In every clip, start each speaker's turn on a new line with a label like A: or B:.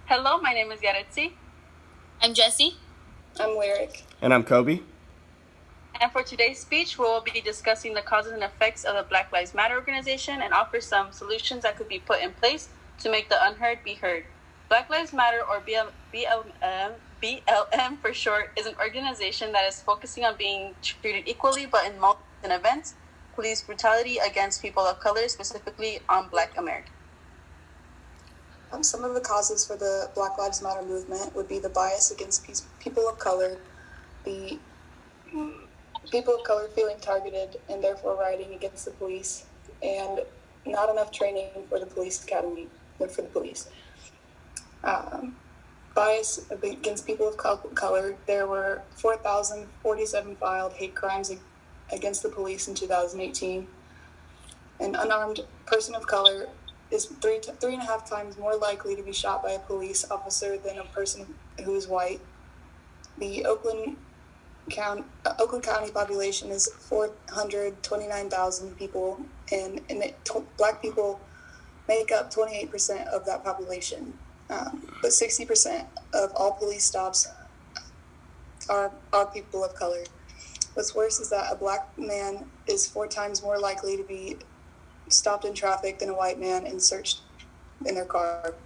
A: Hello, my name is Yaretsi.
B: I'm Jesse.
C: I'm Lyric.
D: And I'm Kobe.
A: And for today's speech, we will be discussing the causes and effects of the Black Lives Matter organization and offer some solutions that could be put in place to make the unheard be heard. Black Lives Matter, or BLM for short, is an organization that is focusing on being treated equally, but in most events, police brutality against people of color, specifically on Black Americans.
C: Some of the causes for the Black Lives Matter movement would be the bias against people of color, the people of color feeling targeted and therefore rioting against the police, and not enough training for the police academy, for the police. Bias against people of color. There were 4,047 filed hate crimes against the police in 2018. An unarmed person of color is 3.5 times more likely to be shot by a police officer than a person who is white. The Oakland County population is 429,000 people, and Black people make up 28% of that population. But 60% of all police stops are people of color. What's worse is that a Black man is 4 times more likely to be stopped in traffic than a white man and searched in their car.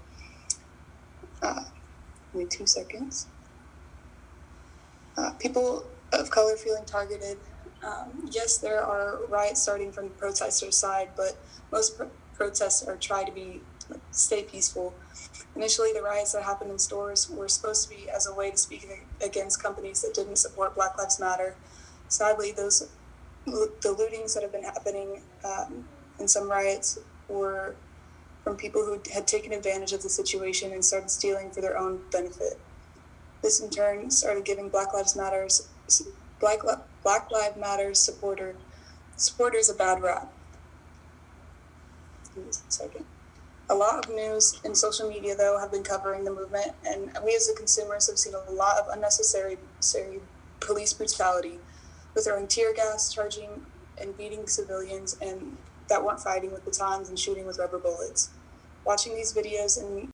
C: Give me 2 seconds. People of color feeling targeted. Yes, there are riots starting from the protesters' side, but most protests are trying to stay peaceful. Initially, the riots that happened in stores were supposed to be as a way to speak against companies that didn't support Black Lives Matter. Sadly, the lootings that have been happening in some riots were from people who had taken advantage of the situation and started stealing for their own benefit. This in turn started giving Black Lives Matter supporters a bad rap. Give me a second. A lot of news and social media, though, have been covering the movement, and we as the consumers have seen a lot of unnecessary police brutality, with throwing tear gas, charging and beating civilians and that weren't fighting with batons and shooting with rubber bullets. Watching these videos and